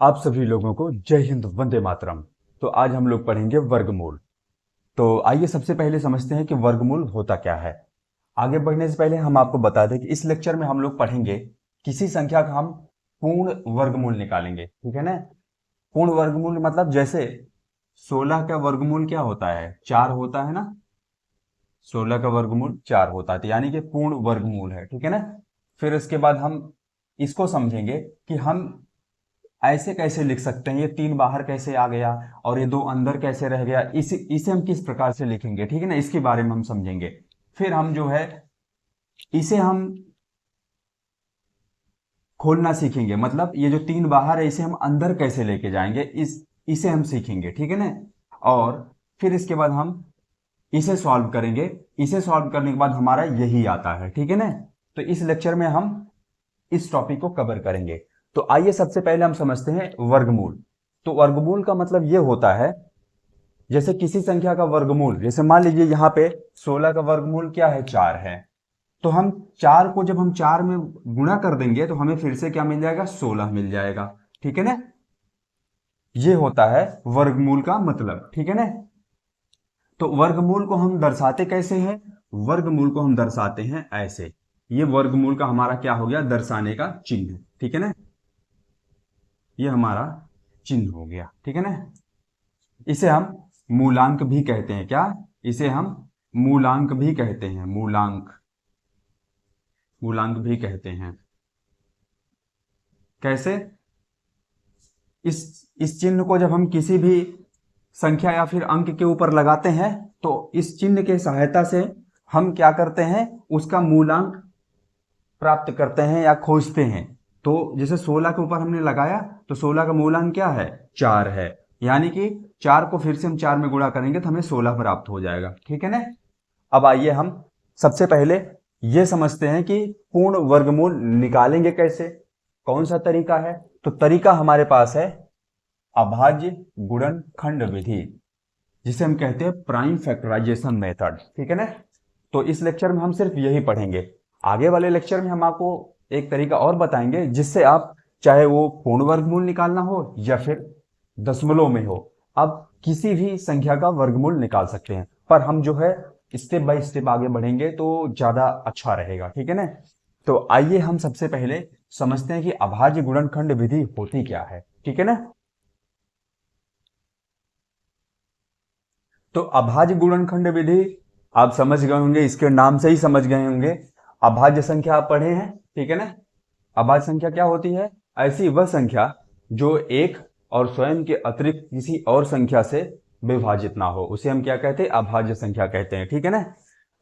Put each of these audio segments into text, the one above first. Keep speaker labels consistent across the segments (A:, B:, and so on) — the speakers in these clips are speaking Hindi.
A: आप सभी लोगों को जय हिंद, वंदे मातरम। तो आज हम लोग पढ़ेंगे वर्गमूल। तो आइए सबसे पहले समझते हैं कि वर्गमूल होता क्या है। आगे बढ़ने से पहले हम आपको बता दें कि इस लेक्चर में हम लोग पढ़ेंगे किसी संख्या का हम पूर्ण वर्गमूल निकालेंगे, ठीक है ना। पूर्ण वर्गमूल मतलब जैसे 16 का वर्गमूल क्या होता है, 4 होता है ना। 16 का वर्गमूल 4 होता है, तो यानी कि पूर्ण वर्गमूल है, ठीक है ना। फिर उसके बाद हम इसको समझेंगे कि हम ऐसे कैसे लिख सकते हैं, ये 3 बाहर कैसे आ गया और ये 2 अंदर कैसे रह गया, इसे हम किस प्रकार से लिखेंगे, ठीक है ना। इसके बारे में हम समझेंगे। फिर हम जो है इसे हम खोलना सीखेंगे, मतलब ये जो 3 बाहर है इसे हम अंदर कैसे लेके जाएंगे, इसे हम सीखेंगे, ठीक है ना। और फिर इसके बाद हम इसे सॉल्व करेंगे। इसे सॉल्व करने के बाद हमारा यही आता है, ठीक है ना। तो इस लेक्चर में हम इस टॉपिक को कवर करेंगे। तो आइए सबसे पहले हम समझते हैं वर्गमूल। तो वर्गमूल का मतलब ये होता है, जैसे किसी संख्या का वर्गमूल, जैसे मान लीजिए यहाँ पे 16 का वर्गमूल क्या है, 4 है। तो हम 4 को जब हम 4 में गुणा कर देंगे तो हमें फिर से क्या मिल जाएगा, 16 मिल जाएगा, ठीक है ना। ये होता है वर्गमूल का मतलब, ठीक है ना। तो वर्गमूल को हम दर्शाते कैसे हैं, वर्गमूल को हम दर्शाते हैं ऐसे। ये वर्गमूल का हमारा क्या हो गया, दर्शाने का चिन्ह, ठीक है ना। ये हमारा चिन्ह हो गया, ठीक है ना। इसे हम मूलांक भी कहते हैं, क्या, इसे हम मूलांक भी कहते हैं, मूलांक, मूलांक भी कहते हैं। कैसे, इस चिन्ह को जब हम किसी भी संख्या या फिर अंक के ऊपर लगाते हैं तो इस चिन्ह के सहायता से हम क्या करते हैं, उसका मूलांक प्राप्त करते हैं या खोजते हैं। तो जैसे 16 के ऊपर हमने लगाया तो 16 का मूलांक क्या है, 4 है। यानी कि 4 को फिर से हम 4 में गुणा करेंगे तो हमें 16 प्राप्त हो जाएगा, ठीक है ना। अब आइए हम सबसे पहले ये समझते हैं कि पूर्ण वर्गमूल निकालेंगे कैसे, कौन सा तरीका है। तो तरीका हमारे पास है अभाज्य गुणनखंड विधि, जिसे हम कहते हैं प्राइम फैक्टराइजेशन मेथड, ठीक है ना। तो इस लेक्चर में हम सिर्फ यही पढ़ेंगे। आगे वाले लेक्चर में हम आपको एक तरीका और बताएंगे जिससे आप, चाहे वो पूर्ण वर्गमूल निकालना हो या फिर दशमलव में हो, आप किसी भी संख्या का वर्गमूल निकाल सकते हैं। पर हम जो है स्टेप बाय स्टेप आगे बढ़ेंगे तो ज्यादा अच्छा रहेगा, ठीक है ना। तो आइए हम सबसे पहले समझते हैं कि अभाज्य गुणनखंड विधि होती क्या है, ठीक है ना। तो अभाज्य गुणनखंड विधि आप समझ गए होंगे, इसके नाम से ही समझ गए होंगे। अभाज्य संख्या आप पढ़े हैं, ठीक है ना। अभाज्य संख्या क्या होती है, ऐसी वह संख्या जो एक और स्वयं के अतिरिक्त किसी और संख्या से विभाजित ना हो, उसे हम क्या कहते हैं, अभाज्य संख्या कहते हैं, ठीक है ना।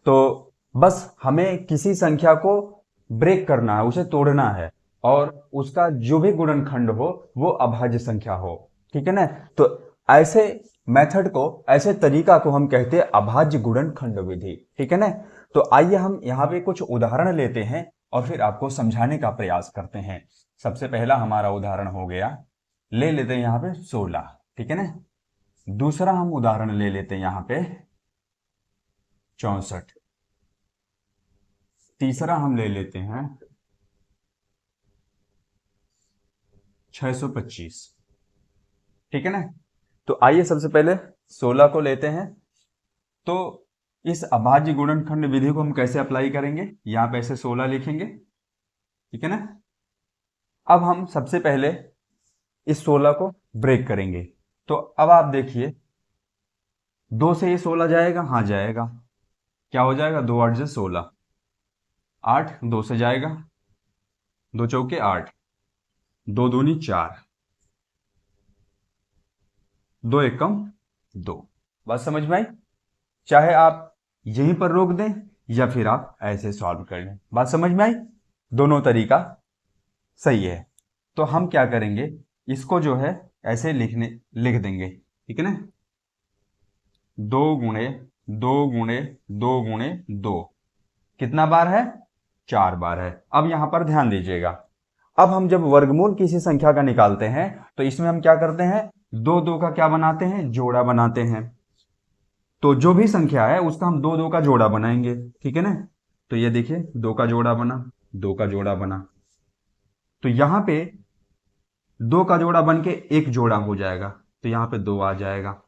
A: तो बस हमें किसी संख्या को ब्रेक करना है, उसे तोड़ना है, और उसका जो भी गुणनखंड हो वो अभाज्य संख्या हो, ठीक है ना। तो ऐसे मेथड को, ऐसे तरीका को हम कहते हैं अभाज्य गुणनखंड विधि, ठीक है ना। तो आइए हम यहाँ पे कुछ उदाहरण लेते हैं और फिर आपको समझाने का प्रयास करते हैं। सबसे पहला हमारा उदाहरण हो गया, ले लेते हैं यहाँ पे 16, ठीक है ना। दूसरा हम उदाहरण ले लेते हैं यहाँ पे 64। तीसरा हम ले लेते हैं 625, ठीक है ना। तो आइए सबसे पहले 16 को लेते हैं। तो इस अभाज्य गुणनखंड विधि को हम कैसे अप्लाई करेंगे, यहां पे ऐसे 16 लिखेंगे, ठीक है ना। अब हम सबसे पहले इस 16 को ब्रेक करेंगे। तो अब आप देखिए, 2 से ये 16 जाएगा, हाँ जाएगा। क्या हो जाएगा, 2 8 से 16, 8 2 से जाएगा, 2 चौके 8, 2 दूनी 4, 2 एकम 2। बात समझ में आई। चाहे आप यहीं पर रोक दें या फिर आप ऐसे सॉल्व कर लें, बात समझ में आई। दोनों तरीका सही है। तो हम क्या करेंगे, इसको जो है ऐसे लिख देंगे, ठीक है ना। 2 गुणे 2 गुणे 2 गुणे 2 कितना बार है, 4 बार है। अब यहां पर ध्यान दीजिएगा, अब हम जब वर्गमूल किसी संख्या का निकालते हैं तो इसमें हम क्या करते हैं, दो दो का क्या बनाते हैं, जोड़ा बनाते हैं। तो जो भी संख्या है उसका हम दो दो का जोड़ा बनाएंगे, ठीक है ना। तो ये देखिए, 2 का जोड़ा बना, 2 का जोड़ा बना। तो यहां पे दो का जोड़ा बन के एक जोड़ा हो जाएगा, तो यहाँ पे 2 आ जाएगा।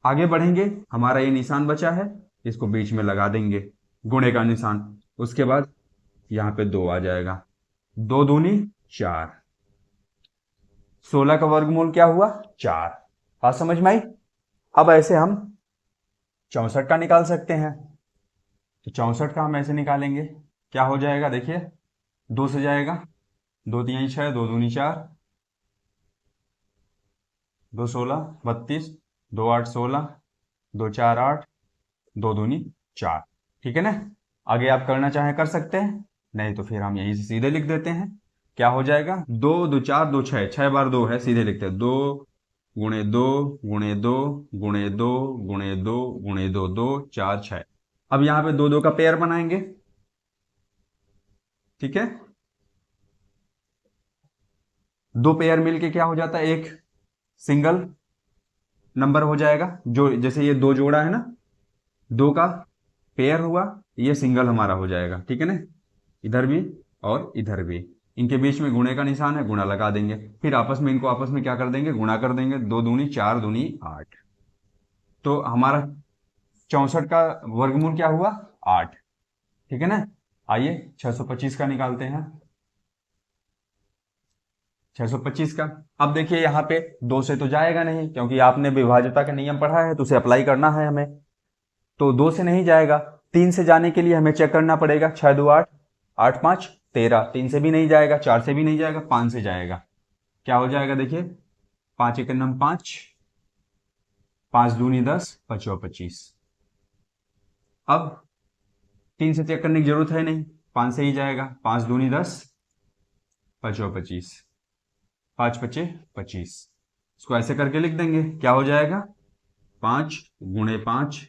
A: आगे बढ़ेंगे, हमारा ये निशान बचा है, इसको बीच में लगा देंगे, गुणे का निशान। उसके बाद यहाँ पे 2 आ जाएगा, 2 दूनी 4। 16 का वर्गमूल क्या हुआ? 4। बात समझ में आई? अब ऐसे हम 64 का निकाल सकते हैं। तो 64 का हम ऐसे निकालेंगे, क्या हो जाएगा? देखिए 2 से जाएगा, 2 3 6, 2 दूनी 4, 2 16 32, 2 8 16, 2 4 8, 2 दूनी 4। ठीक है ना? आगे आप करना चाहें कर सकते हैं, नहीं तो फिर हम यहीं से सीधे लिख देते हैं। क्या हो जाएगा? 2 2 4 2 6, 6 बार 2 है, सीधे लिखते हैं 2 गुणे 2 गुणे 2 गुणे 2 गुणे 2 गुणे 2, 2 4 6। अब यहाँ पे 2 2 का पेयर बनाएंगे। ठीक है, 2 पेयर मिलके क्या हो जाता है? एक सिंगल नंबर हो जाएगा। जो जैसे ये 2 जोड़ा है ना, 2 का पेयर हुआ, ये सिंगल हमारा हो जाएगा। ठीक है ना? इधर भी और इधर भी, इनके बीच में गुणे का निशान है, गुणा लगा देंगे। फिर इनको आपस में क्या कर देंगे? गुणा कर देंगे। 2 दूनी 4, दूनी 8। तो हमारा 64 का वर्गमूल क्या हुआ? 8। ठीक है ना? आइए 625 का निकालते हैं। 625 का, अब देखिए यहाँ पे 2 से तो जाएगा नहीं, क्योंकि आपने विभाज्यता का नियम पढ़ा है, तो उसे अप्लाई करना है हमें। तो 2 से नहीं जाएगा। 3 से जाने के लिए हमें चेक करना पड़ेगा। 6 2 8, 8 5 13। 3 से भी नहीं जाएगा, 4 से भी नहीं जाएगा, 5 से जाएगा। क्या हो जाएगा? देखिए 5 1 9 5, 5 दूनी 10, 5 25। अब 3 से चेक करने की जरूरत है नहीं, 5 से ही जाएगा। 5 दूनी 10, 5 25, 5 5 25। इसको ऐसे करके लिख देंगे, क्या हो जाएगा? 5 गुणे 5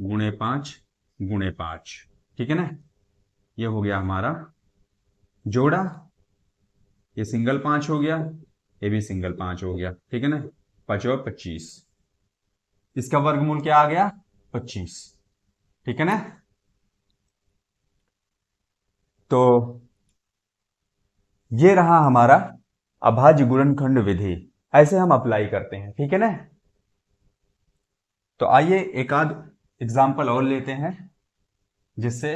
A: गुणे 5 गुणे 5। ठीक है ना? ये हो गया हमारा जोड़ा। ये सिंगल 5 हो गया, ये भी सिंगल 5 हो गया। ठीक है ना? 5 और 25, इसका वर्गमूल क्या आ गया? 25। ठीक है ना? तो ये रहा हमारा अभाज्य गुणनखंड विधि, ऐसे हम अप्लाई करते हैं। ठीक है ना? तो आइए एक आध एग्जाम्पल और लेते हैं, जिससे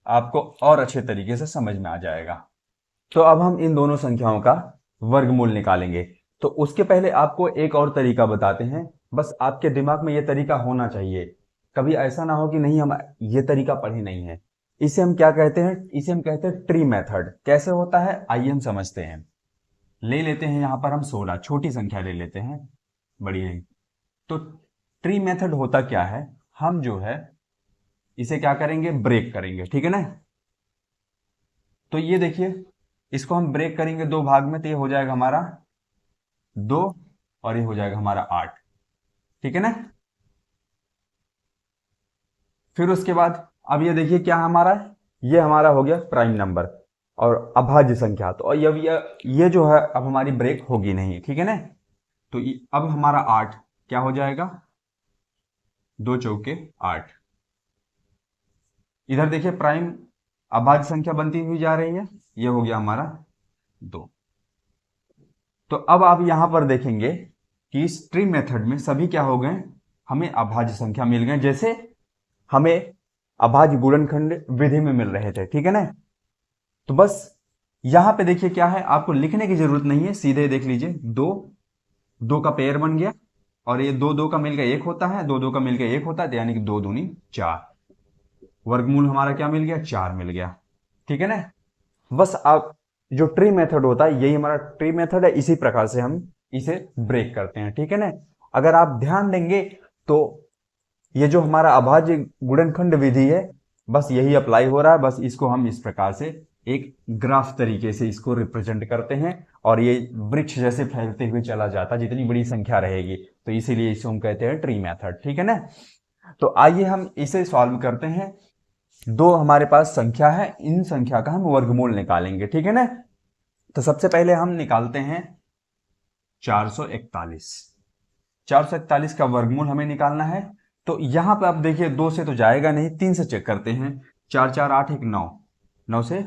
A: आपको और अच्छे तरीके से समझ में आ जाएगा। तो अब हम इन दोनों संख्याओं का वर्गमूल निकालेंगे। तो उसके पहले आपको एक और तरीका बताते हैं, बस आपके दिमाग में यह तरीका होना चाहिए। कभी ऐसा ना हो कि नहीं हम ये तरीका पढ़े नहीं है। इसे हम क्या कहते हैं? इसे हम कहते हैं ट्री मेथड। कैसे होता है आइए हम समझते हैं। ले लेते हैं यहां पर हम 16, छोटी संख्या ले लेते हैं, बड़ी नहीं। तो ट्री मेथड होता क्या है? हम जो है इसे क्या करेंगे? ब्रेक करेंगे। ठीक है ना? तो ये देखिए, इसको हम ब्रेक करेंगे 2 भाग में, तो ये हो जाएगा हमारा 2 और ये हो जाएगा हमारा 8। ठीक है ना? फिर उसके बाद अब ये देखिए क्या हमारा है, ये हमारा हो गया प्राइम नंबर और अभाज्य संख्या। तो अब ये जो है अब हमारी ब्रेक होगी नहीं। ठीक है ना? तो अब हमारा 8 क्या हो जाएगा? 2 चौके 8। इधर देखिए प्राइम अभाज्य संख्या बनती हुई जा रही है, ये हो गया हमारा 2। तो अब आप यहां पर देखेंगे कि इस ट्री मेथड में सभी क्या हो गए? हमें अभाज्य संख्या मिल गए, जैसे हमें अभाज्य गुणनखंड विधि में मिल रहे थे। ठीक है ना? तो बस यहां पे देखिए क्या है, आपको लिखने की जरूरत नहीं है, सीधे देख लीजिए। 2 2 का पेयर बन गया, और ये 2 2 का मिलकर 1 होता है, 2 2 का मिलकर 1 होता है, तो यानी कि 2 दूनी 4। वर्गमूल हमारा क्या मिल गया? 4 मिल गया। ठीक है ना? बस आप जो ट्री मेथड होता है, यही हमारा ट्री मेथड है, इसी प्रकार से हम इसे ब्रेक करते हैं। ठीक है ना? अगर आप ध्यान देंगे तो ये जो हमारा अभाज्य गुणनखंड विधि है, बस यही अप्लाई हो रहा है। बस इसको हम इस प्रकार से एक ग्राफ तरीके से इसको रिप्रेजेंट करते हैं, और ये वृक्ष जैसे फैलते हुए चला जाता है, जितनी बड़ी संख्या रहेगी, तो इसीलिए इसको हम कहते हैं ट्री मेथड। ठीक है ना? तो आइए हम इसे सॉल्व करते हैं। 2 हमारे पास संख्या है, इन संख्या का हम वर्गमूल निकालेंगे। ठीक है ना? तो सबसे पहले हम निकालते हैं 441। 441 का वर्गमूल हमें निकालना है। तो यहां पर आप देखिए 2 से तो जाएगा नहीं, 3 से चेक करते हैं। 4 4 8 1 9, 9 से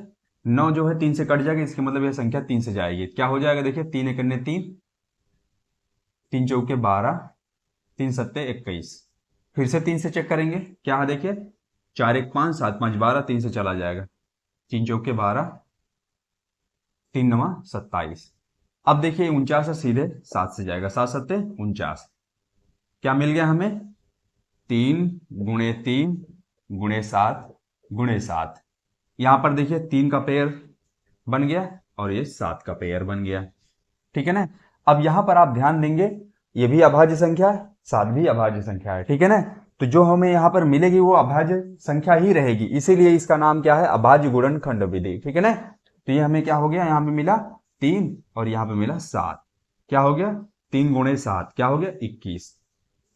A: 9 जो है 3 से कट जाएगा, इसके मतलब यह संख्या 3 से जाएगी। क्या हो जाएगा देखिए, 3 एक 3, 3 चौके 12, 3 सत्ते 21। फिर से 3 से चेक करेंगे, क्या है देखिए, 4 एक 5, 7 5 12, 3 से चला जाएगा, 3 चौके 12, 3 नवा 27। अब देखिए 49 है, सीधे 7 से जाएगा, 7 सत्ते 49। क्या मिल गया हमें, 3 गुणे 3 गुणे 7 गुणे 7। यहां पर देखिए 3 का पेयर बन गया और ये 7 का पेयर बन गया, ठीक है ना। अब यहां पर आप ध्यान देंगे, ये भी अभाज्य संख्या है, 7 भी अभाज्य संख्या है, ठीक है ना। तो जो हमें यहां पर मिलेगी वो अभाज्य संख्या ही रहेगी, इसीलिए इसका नाम क्या है, अभाज्य गुणनखंड विधि, ठीक है ना। तो ये हमें क्या हो गया, यहाँ पे मिला 3 और यहाँ पे मिला 7। क्या हो गया, 3 गुणे 7 क्या हो गया, 21।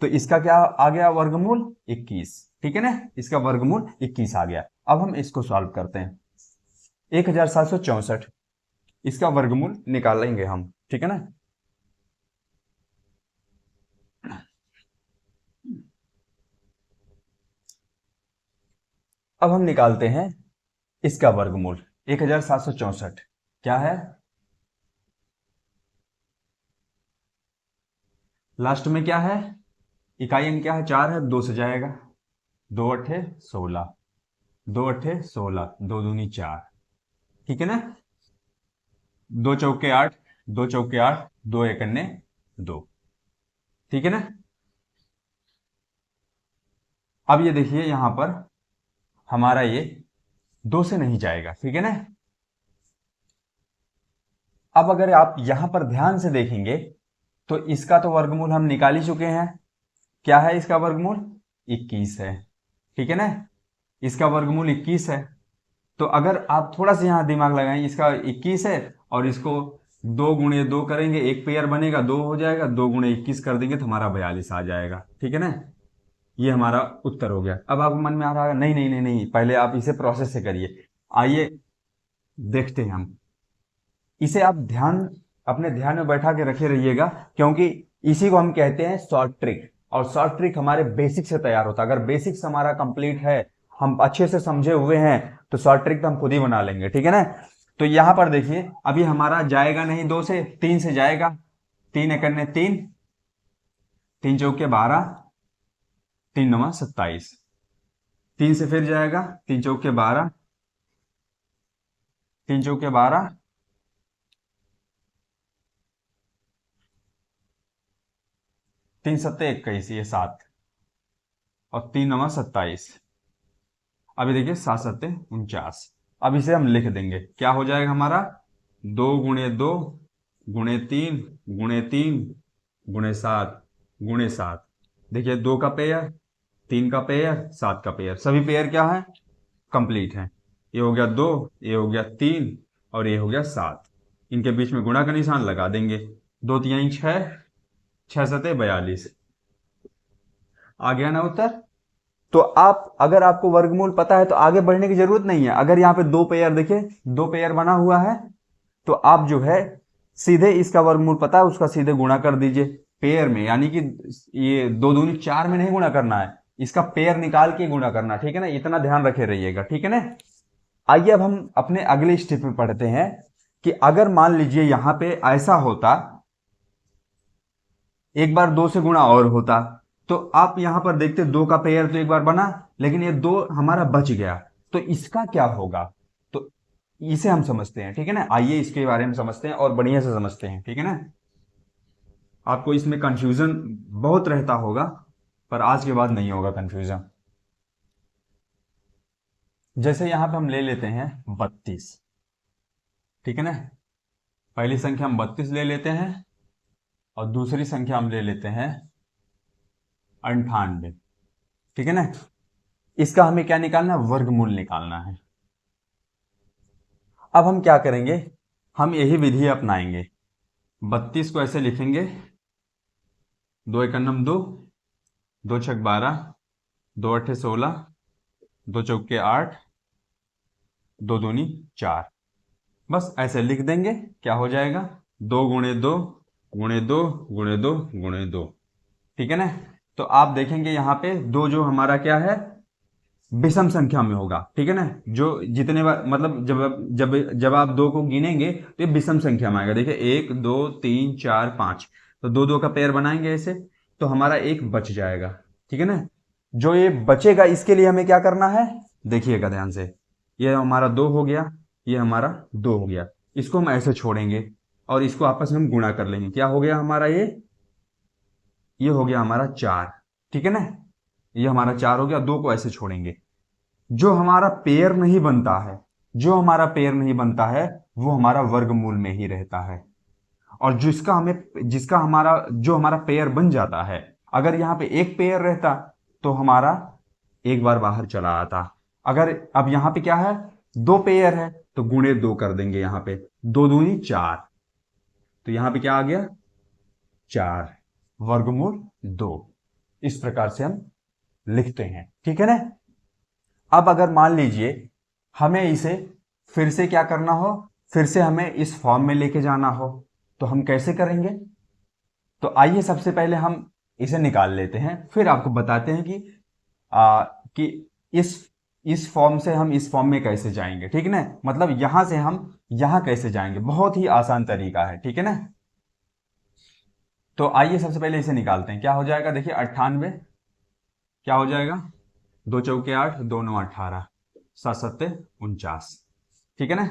A: तो इसका क्या आ गया, वर्गमूल 21, ठीक है ना। इसका वर्गमूल 21 आ गया। अब हम इसको सॉल्व करते हैं, 1764, इसका वर्गमूल निकालेंगे हम, ठीक है ना। अब हम निकालते हैं इसका वर्गमूल, 1764 क्या है, लास्ट में क्या है, इकाई अंक क्या है, 4 है, 2 से जाएगा, 2 अट्ठे 16, 2 अट्ठे 16, 2 दूनी 4, ठीक है ना। 2 चौके 8, 2 चौके 8, 2 एक 2, ठीक है ना। अब ये देखिए यहां पर हमारा ये 2 से नहीं जाएगा, ठीक है ना। अब अगर आप यहां पर ध्यान से देखेंगे तो इसका तो वर्गमूल हम निकाल ही चुके हैं, क्या है इसका वर्गमूल, 21 है, ठीक है ना। इसका वर्गमूल 21 है। तो अगर आप थोड़ा सा यहां दिमाग लगाएं, इसका 21 है और इसको 2 गुणे 2 करेंगे, एक पेयर बनेगा, 2 हो जाएगा, 2 गुणे 21 कर देंगे तो हमारा 42 आ जाएगा, ठीक है ना। ये हमारा उत्तर हो गया। अब आपको मन में आ रहा है, नहीं नहीं नहीं नहीं, पहले आप इसे प्रोसेस से करिए, आइए देखते हैं हम इसे। आप ध्यान, अपने ध्यान में बैठा के रखे रहिएगा, क्योंकि इसी को हम कहते हैं शॉर्ट ट्रिक। और शॉर्ट ट्रिक हमारे बेसिक से तैयार होता है। अगर बेसिक्स हमारा कंप्लीट है, हम अच्छे से समझे हुए हैं, तो शॉर्ट ट्रिक तो हम खुद ही बना लेंगे, ठीक है ना। तो यहां पर देखिए, अभी हमारा जाएगा नहीं 2 से, 3 से जाएगा, 3 एक 3, 3 चौके 12, 3 नवा 27, 3 से फिर जाएगा, 3 चौके 12, 3 चौके 12, 3 सत्ते 21, ये 7, और 3 नवा 27। अभी देखिए 7 सत्ते 49। अब इसे हम लिख देंगे, क्या हो जाएगा हमारा, 2 गुणे 2 गुणे 3 गुणे 3 गुणे 7 गुणे 7। देखिए 2 का पेयर, 3 का पेयर, 7 का पेयर, सभी पेयर क्या है, कंप्लीट है। ये हो गया 2, ये हो गया 3 और ये हो गया 7। इनके बीच में गुणा का निशान लगा देंगे, 2 3 6, 6 सत्ते 42। आ गया ना उत्तर। तो आप, अगर आपको वर्गमूल पता है तो आगे बढ़ने की जरूरत नहीं है। अगर यहाँ पे 2 पेयर, देखिए 2 पेयर बना हुआ है, तो आप जो है सीधे इसका वर्गमूल पता है, उसका सीधे गुणा कर दीजिए पेयर में, यानी कि ये 2 दूनी 4 में नहीं गुणा करना है, इसका पेयर निकाल के गुणा करना, ठीक है ना। इतना ध्यान रखे रहिएगा, ठीक है ना। आइए अब हम अपने अगले स्टेप में पढ़ते हैं कि अगर मान लीजिए यहां पे ऐसा होता, एक बार 2 से गुणा और होता, तो आप यहां पर देखते 2 का पेयर तो एक बार बना, लेकिन ये 2 हमारा बच गया, तो इसका क्या होगा, तो इसे हम समझते हैं, ठीक है ना। आइए इसके बारे में समझते हैं और बढ़िया से समझते हैं, ठीक है ना। आपको इसमें कंफ्यूजन बहुत रहता होगा, पर आज के बाद नहीं होगा कंफ्यूजन। जैसे यहां पे हम ले लेते हैं 32, ठीक है ना। पहली संख्या हम 32 ले लेते हैं और दूसरी संख्या हम ले लेते हैं 98, ठीक है ना। इसका हमें क्या निकालना है, वर्गमूल निकालना है। अब हम क्या करेंगे, हम यही विधि अपनाएंगे। 32 को ऐसे लिखेंगे, 2 एकन्नम 2, 2 छक 12, 2 अट्ठे 16, 2 चौके 8, 2 दूनी 4, बस ऐसे लिख देंगे। क्या हो जाएगा, 2 गुणे 2 गुणे 2 गुणे 2 गुणे 2, ठीक है ना। तो आप देखेंगे यहाँ पे 2 जो हमारा क्या है, विषम संख्या में होगा, ठीक है ना। जो जितने बार मतलब जब आप 2 को गिनेंगे तो ये विषम संख्या में आएगा। देखिए 1 2 3 4 5, तो 2 2 का पेयर बनाएंगे ऐसे, तो हमारा एक बच जाएगा, ठीक है ना। जो ये बचेगा इसके लिए हमें क्या करना है, देखिएगा ध्यान से। ये हमारा 2 हो गया, ये हमारा 2 हो गया, इसको हम ऐसे छोड़ेंगे और इसको आपस में हम गुणा कर लेंगे। क्या हो गया हमारा ये हो गया हमारा 4, ठीक है ना। ये हमारा 4 हो गया, 2 को ऐसे छोड़ेंगे। जो हमारा पेयर नहीं बनता है, जो हमारा पेयर नहीं बनता है वो हमारा वर्गमूल में ही रहता है। और जिसका हमारा जो हमारा पेयर बन जाता है, अगर यहाँ पे एक पेयर रहता तो हमारा एक बार बाहर चला आता। अगर अब यहाँ पे क्या है, 2 पेयर है तो गुणे 2 कर देंगे, यहाँ पे 2 दूनी 4, तो यहाँ पे क्या आ गया 4 वर्गमूल 2। इस प्रकार से हम लिखते हैं, ठीक है ना। अब अगर मान लीजिए हमें इसे फिर से क्या करना हो, फिर से हमें इस फॉर्म में लेके जाना हो, तो हम कैसे करेंगे। तो आइए सबसे पहले हम इसे निकाल लेते हैं, फिर आपको बताते हैं कि इस फॉर्म से हम इस फॉर्म में कैसे जाएंगे, ठीक है ना। मतलब यहां से हम यहां कैसे जाएंगे, बहुत ही आसान तरीका है, ठीक है ना। तो आइए सबसे पहले इसे निकालते हैं। क्या हो जाएगा, देखिए 98, क्या हो जाएगा 2 चौके 8, 2 9 18, 7 7 49, ठीक है ना।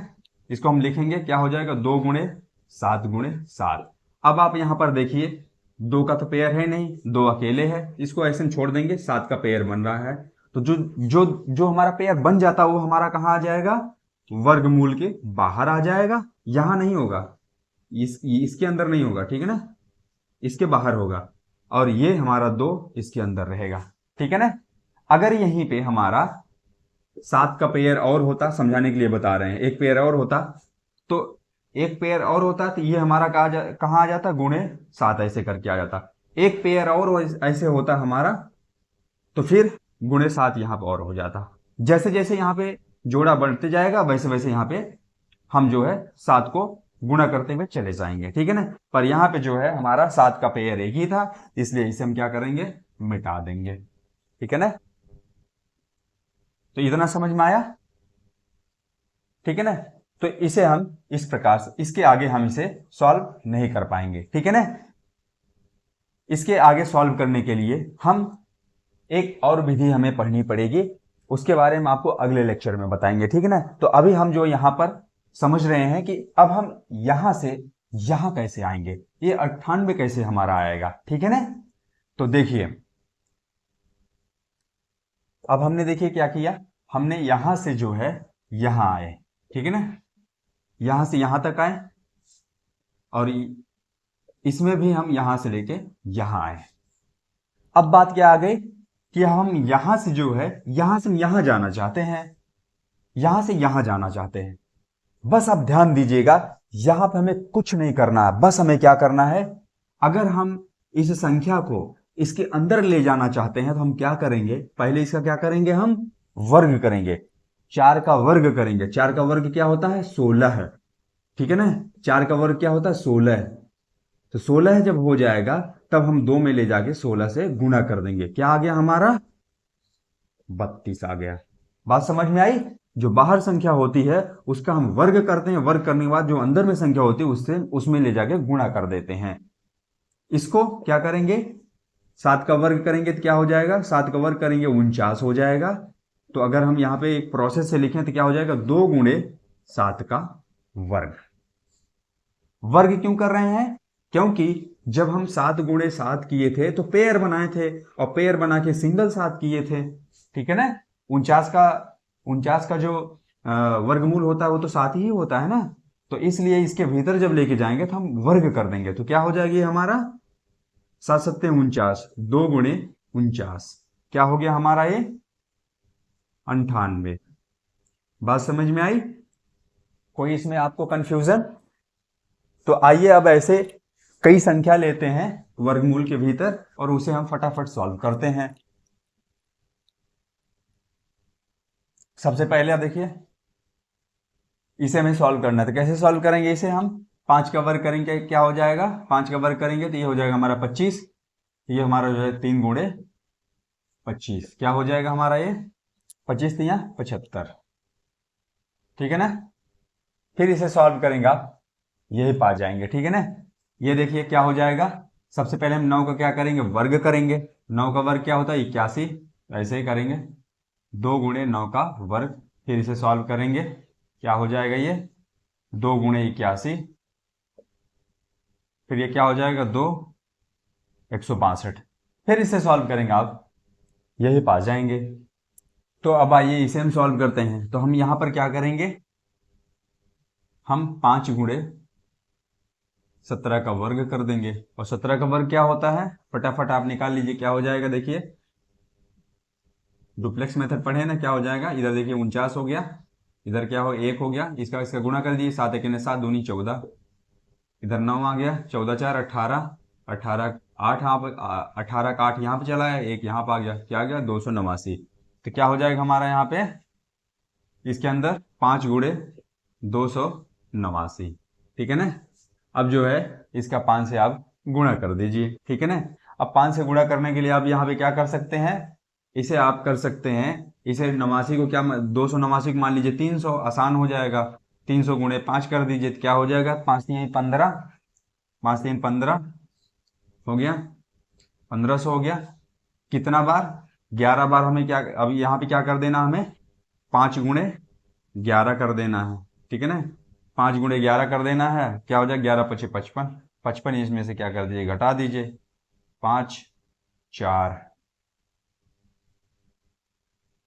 A: इसको हम लिखेंगे, क्या हो जाएगा 2 गुणे 7 गुणे 7। अब आप यहां पर देखिए 2 का तो पेयर है नहीं, 2 अकेले है, इसको ऐसे छोड़ देंगे, 7 का पेयर बन रहा है। तो जो जो जो हमारा पेयर बन जाता वो हमारा कहाँ आ जाएगा, वर्गमूल के बाहर आ जाएगा। यहां नहीं होगा, इसके अंदर नहीं होगा, ठीक है ना, इसके बाहर होगा। और ये हमारा 2 इसके अंदर रहेगा, ठीक है ना। अगर यहीं पे हमारा 7 का पेयर और होता, समझाने के लिए बता रहे हैं, एक पेयर और होता तो एक पेयर और होता तो ये हमारा कहाँ आ जाता, गुणे 7 ऐसे करके आ जाता। एक पेयर और ऐसे होता हमारा तो फिर गुणे 7 यहाँ पर और हो जाता। जैसे जैसे यहाँ पे जोड़ा बढ़ते जाएगा वैसे वैसे यहाँ पे हम जो है 7 को गुणा करते हुए चले जाएंगे, ठीक है ना। पर यहाँ पे जो है हमारा 7 का पेयर एक ही था, इसलिए इसे हम क्या करेंगे, मिटा देंगे, ठीक है ना। तो इतना समझ में आया, ठीक है ना। तो इसे हम इस प्रकार से, इसके आगे हम इसे सॉल्व नहीं कर पाएंगे, ठीक है ना। इसके आगे सॉल्व करने के लिए हम एक और विधि हमें पढ़नी पड़ेगी, उसके बारे में आपको अगले लेक्चर में बताएंगे, ठीक है ना। तो अभी हम जो यहां पर समझ रहे हैं कि अब हम यहां से यहां कैसे आएंगे, ये 98 कैसे हमारा आएगा, ठीक है ना। तो देखिए अब हमने देखिए क्या किया, हमने यहां से जो है यहां आए, ठीक है ना, यहां से यहां तक आए और इसमें भी हम यहां से लेके यहां आए। अब बात क्या आ गई कि हम यहां से जो है यहां से यहां जाना चाहते हैं, यहां से यहां जाना चाहते हैं। बस आप ध्यान दीजिएगा, यहां पे हमें कुछ नहीं करना है, बस हमें क्या करना है, अगर हम इस संख्या को इसके अंदर ले जाना चाहते हैं तो हम क्या करेंगे, पहले इसका क्या करेंगे, हम वर्ग करेंगे, 4 का वर्ग करेंगे। 4 का वर्ग क्या होता है, 16 है, ठीक है ना। 4 का वर्ग क्या होता है, 16 है। तो 16 जब हो जाएगा तब हम 2 में ले जाके 16 से गुणा कर देंगे, क्या आ गया हमारा 32 आ गया। बात समझ में आई। जो बाहर संख्या होती है उसका हम वर्ग करते हैं, वर्ग करने के बाद जो अंदर में संख्या होती है उससे उसमें ले जाके गुणा कर देते हैं। इसको क्या करेंगे, 7 का वर्ग करेंगे तो क्या हो जाएगा, 7 का वर्ग करेंगे 49 हो जाएगा। तो अगर हम यहां पे एक प्रोसेस से लिखें तो क्या हो जाएगा, 2 गुणे 7 का वर्ग। वर्ग क्यों कर रहे हैं, क्योंकि जब हम 7 गुणे 7 किए थे तो पेयर बनाए थे, और पेयर बना के सिंगल 7 किए थे, ठीक है ना। 49 का जो वर्गमूल होता है वो तो 7 ही होता है ना। तो इसलिए इसके भीतर जब लेके जाएंगे तो हम वर्ग कर देंगे, तो क्या हो जाएगी हमारा 7 7 49, 2 गुणे 49, क्या हो गया हमारा ये 98। बात समझ में आई, कोई इसमें आपको कंफ्यूजन। तो आइए अब ऐसे कई संख्या लेते हैं वर्गमूल के भीतर और उसे हम फटाफट सॉल्व करते हैं। सबसे पहले आप देखिए इसे हमें सॉल्व करना है, तो कैसे सॉल्व करेंगे इसे, हम 5 का वर्ग करेंगे, क्या हो जाएगा, 5 का वर्ग करेंगे तो ये हो जाएगा हमारा 25, ये हमारा जो है 3 गुणे 25, क्या हो जाएगा हमारा ये 25 तियां 75, ठीक है ना। फिर इसे सॉल्व करेंगे आप, यही पा जाएंगे, ठीक है ना। ये देखिए क्या हो जाएगा, सबसे पहले हम 9 का क्या करेंगे, वर्ग करेंगे। 9 का वर्ग क्या होता है, 81। ऐसे ही करेंगे, 2 गुणे 9 का वर्ग। फिर इसे सॉल्व करेंगे, क्या हो जाएगा ये, 2 गुणे 81। फिर ये क्या हो जाएगा, 2 162। फिर इसे सॉल्व करेंगे आप, यही पा जाएंगे। तो अब आइए इसे हम सॉल्व करते हैं। तो हम यहां पर क्या करेंगे, हम 5 गुणे 17 का वर्ग कर देंगे। और 17 का वर्ग क्या होता है, फटाफट आप निकाल लीजिए, क्या हो जाएगा, देखिए डुप्लेक्स मेथड पढ़े ना, क्या हो जाएगा, इधर देखिए 49 हो गया, इधर क्या हो 1 हो गया, इसका इसका गुणा कर दीजिए, 7 1 7 दूनी 14, इधर 9 आ गया, 14 4 18, 18 8 यहाँ पर 18 का 8 यहाँ पे चला है, एक यहाँ पे आ गया, क्या आ गया 289। तो क्या हो जाएगा हमारा यहाँ पे, इसके अंदर 5 गुणे 289, ठीक है ना। अब जो है इसका 5 से आप गुणा कर दीजिए, ठीक है ना। अब 5 से गुणा करने के लिए आप यहाँ पे क्या कर सकते हैं, इसे आप कर सकते हैं, इसे 89 को क्या 289 को मान लीजिए 300, आसान हो जाएगा। 300 गुणे 5 कर दीजिए, तो क्या हो जाएगा, 5 3 15, 5 3 15 हो गया, 1500 हो गया। कितना बार, 11 बार हमें क्या, अब यहाँ पे क्या कर देना, हमें 5 गुणे 11 कर देना है, ठीक है ना। 5 गुणे 11 कर देना है, क्या हो जाए, 11 5 55, 55 इसमें से क्या कर दीजिए, घटा दीजिए, 5 4,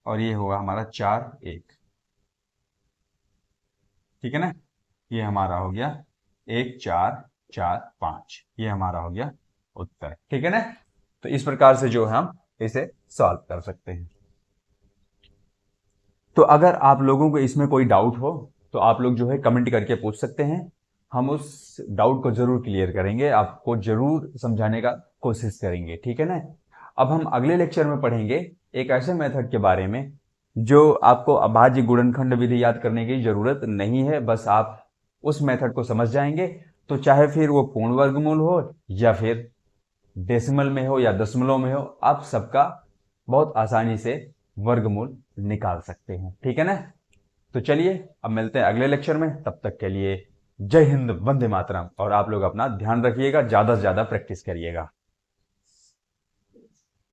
A: और ये होगा हमारा 4 1, ठीक है ना। ये हमारा हो गया 1 4 4 5, ये हमारा हो गया उत्तर, ठीक है ना। तो इस प्रकार से जो है हम इसे सॉल्व कर सकते हैं। तो अगर आप लोगों को इसमें कोई डाउट हो तो आप लोग जो है कमेंट करके पूछ सकते हैं, हम उस डाउट को जरूर क्लियर करेंगे, आपको जरूर समझाने का कोशिश करेंगे, ठीक है ना। अब हम अगले लेक्चर में पढ़ेंगे एक ऐसे मेथड के बारे में जो आपको अभाज्य गुणनखंड विधि याद करने की जरूरत नहीं है, बस आप उस मेथड को समझ जाएंगे तो चाहे फिर वो पूर्ण वर्गमूल हो या फिर डेसिमल में हो या दशमलव में हो, आप सबका बहुत आसानी से वर्गमूल निकाल सकते हैं, ठीक है ना। तो चलिए अब मिलते हैं अगले लेक्चर में, तब तक के लिए जय हिंद, वंदे मातरम। और आप लोग अपना ध्यान रखिएगा, ज्यादा से ज्यादा प्रैक्टिस करिएगा।